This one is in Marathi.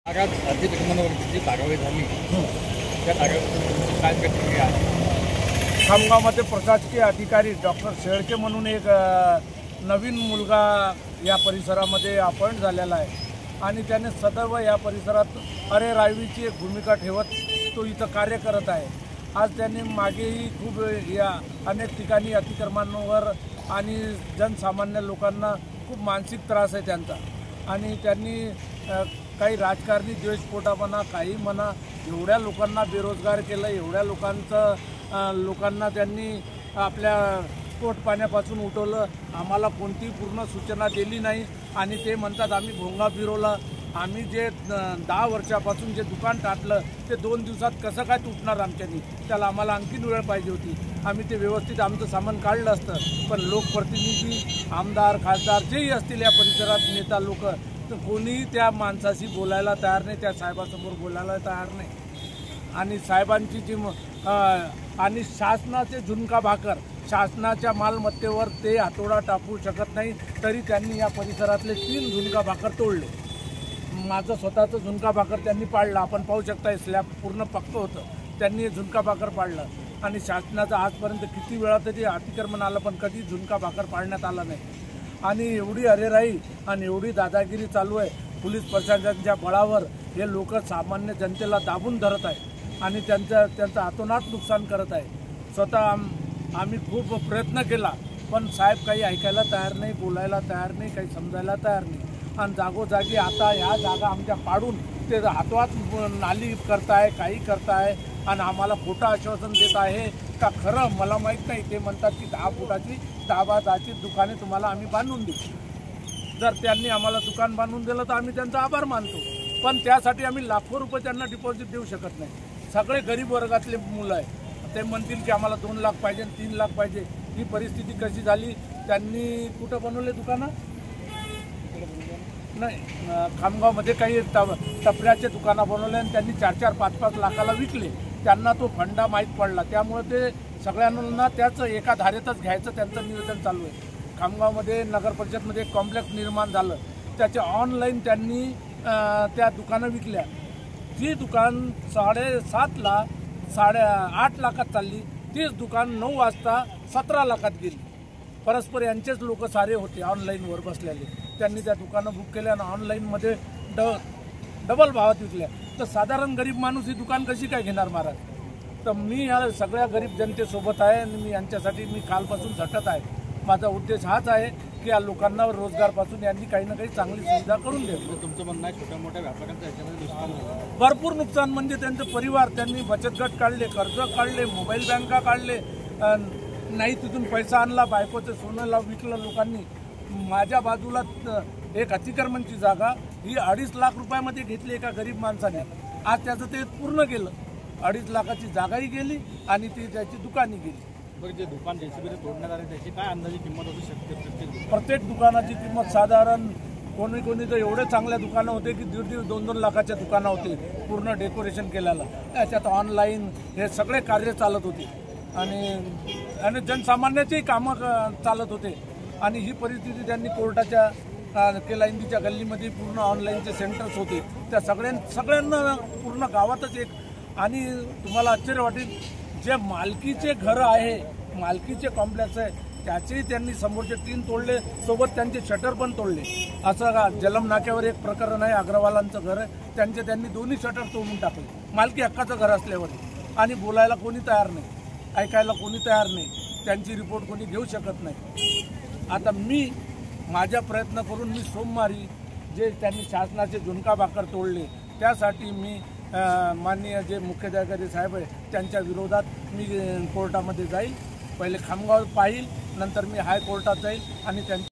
भागात अतिक्रमणावरची जी कारवाई झाली त्या कारवाईबद्दल काय प्रतिक्रिया आहे? खामगावमध्ये प्रशासकीय अधिकारी डॉक्टर शेळके म्हणून एक नवीन मुलगा या परिसरामध्ये अपॉइंट झालेला आहे आणि त्याने सदैव या परिसरात अरे रायवीची एक भूमिका ठेवत तो इथं कार्य करत आहे। आज त्यांनी मागेही खूप या अनेक ठिकाणी अतिक्रमणांवर आणि जनसामान्य लोकांना खूप मानसिक त्रास आहे त्यांचा आणि त्यांनी काही राजकारणी द्वेषपोटापणा काही म्हणा एवढ्या लोकांना बेरोजगार केलं, एवढ्या लोकांना त्यांनी आपल्या पोट पाण्यापासून उठवलं। आम्हाला कोणतीही पूर्ण सूचना दिली नाही आणि ते म्हणतात आम्ही भोंगा फिरवला। आम्ही जे 10 वर्षापासून जे दुकान टाकलं ते 2 दिवसात कसं काय तुटणार आमच्यानी? त्याला आम्हाला आणखीन वेळ पाहिजे होती। आम्ही ते व्यवस्थित आमचं सामान काढलं असतं, पण लोकप्रतिनिधी आमदार खासदार जेही असतील या परिसरात नेता लोक तर कोणीही त्या माणसाशी बोलायला तयार नाही, त्या साहेबासमोर बोलायला तयार नाही। आणि साहेबांची जी आणि शासनाचे झुणका भाकर शासनाच्या मालमत्तेवर ते हातोडा टाकू शकत नाही, तरी त्यांनी या परिसरातले 3 झुणका भाकर तोडले। माझं स्वतःचं झुणका भाकर त्यांनी पाडलं, आपण पाहू शकता स्लॅब पूर्ण पक्क होतं, त्यांनी झुणका भाकर पाडलं आणि शासनाचं आजपर्यंत किती वेळा तरी अतिक्रमण आलं पण कधी झुणका भाकर पाडण्यात आला नाही। आणि एवढी अरेराई आणि एवढी दादागिरी चालू आहे पोलीस प्रशासनाच्या बळावर हे लोक सामान्य जनतेला दाबून धरत आहे आणि त्यांचं हातोनात नुकसान करत आहे। स्वतः आम्ही खूप प्रयत्न केला पण साहेब काही ऐकायला तयार नाही, बोलायला तयार नाही, काही समजायला तयार नाही आणि जागोजागी आता ह्या जागा आमच्या पाडून ते हातोहात नाली करताय, काही करताय आणि आम्हाला खोटं आश्वासन देत आहे का खरं मला माहीत नाही। ते म्हणतात की 10 फुटाची 10 दुकाने तुम्हाला आम्ही बांधून देऊ। जर त्यांनी आम्हाला दुकान बांधून दिलं तर आम्ही त्यांचा आभार मानतो, पण त्यासाठी आम्ही लाखो रुपये त्यांना डिपॉझिट देऊ शकत नाही। सगळे गरीब वर्गातले मुलं आहे, ते म्हणतील की आम्हाला 2 लाख पाहिजे 3 लाख पाहिजे। ही परिस्थिती कशी झाली? त्यांनी कुठं बनवले दुकानं? नाही, खामगावमध्ये काही टपऱ्याचे दुकानं बनवले आणि त्यांनी 4-4, 5-5 लाखाला विकले। त्यांना तो फंडा माहीत पडला, त्यामुळे ते सगळ्यांना त्याचं एका धारेतच घ्यायचं त्यांचं नियोजन चालू आहे। खामगावमध्ये नगर परिषदमध्ये एक कॉम्प्लेक्स निर्माण झालं, त्याचे ऑनलाईन त्यांनी त्या दुकानं विकल्या। ती दुकान 7.5 ला 8 लाखात चालली, तीच दुकान 9 वाजता 17 लाखात गेली। परस्पर यांचेच लोक सारे होते ऑनलाईनवर बसलेले, त्यांनी त्या दुकानं बुक केल्या आणि ऑनलाईनमध्ये डबल भावात विकल्या। तर साधारण गरीब माणूस ही दुकान कशी काय घेणार महाराज? तर मी या सगळ्या गरीब जनतेसोबत आहे आणि मी यांच्यासाठी मी कालपासून झटत आहे। माझा उद्देश हाच आहे की या लोकांना रोजगारपासून यांनी काही ना काही चांगली सुविधा करून द्यावी। तुमचं म्हणणं आहे छोट्या मोठ्या व्यापाऱ्यांचं याच्यामध्ये नुकसान झालं? भरपूर नुकसान, म्हणजे त्यांचे परिवार, त्यांनी बचत गट काढले, कर्ज काढले, मोबाईल बँका काढले, नाही तिथून पैसा आणला, बायकोचं सोनं विकलं लोकांनी। माझ्या बाजूला एक अतिक्रमणची जागा ही 2.5 लाख रुपयामध्ये घेतली एका गरीब माणसाने। आज त्याचं ते पूर्ण केलं, 2.5 लाखाची जागाही गेली आणि ती त्याची दुकानही गेली। बरं, जे दुकान जेसीबीने तोडण्यात आले त्याची काय अंदाजे किंमत असू शकते? प्रत्येक दुकानाची किंमत साधारण कोणी तर एवढे चांगल्या दुकानं होते की 1.5-2 लाखाच्या दुकानं होते पूर्ण डेकोरेशन केलेलं। त्याच्यात ऑनलाईन हे सगळे कार्य चालत होते आणि जनसामान्याचेही कामं चालत होते। आणि ही परिस्थिती त्यांनी कोर्टाच्या केलाइंदीच्या गल्लीमध्ये पूर्ण ऑनलाईनचे सेंटर्स होते, त्या सगळ्यांना पूर्ण गावातच एक। आणि तुम्हाला आश्चर्य वाटेल, जे मालकीचे घरं आहे, मालकीचे कॉम्प्लेक्स आहे, त्याचेही त्यांनी समोरचे 3 तोडले, सोबत त्यांचे शटर पण तोडले। असं का जलम नाक्यावर एक प्रकरण आहे, अग्रवालांचं घर आहे, त्यांनी दोन्ही शटर तोडून टाकले मालकी हक्काचं घर असल्यावर। आणि बोलायला कोणी तयार नाही, ऐकायला कोणी तयार नाही, त्यांची रिपोर्ट कोणी घेऊ शकत नाही। आता मी माझा प्रयत्न करून मी सोमवारी जे त्यांनी शासनाचे झुणका भाकर तोडले त्यासाठी मी माननीय जे मुख्याधिकारी साहेब आहे त्यांच्या विरोधात मी कोर्टामध्ये जाईल। पहिले खामगाव पाहिल, नंतर मी हायकोर्टात जाईल आणि त्यांच्या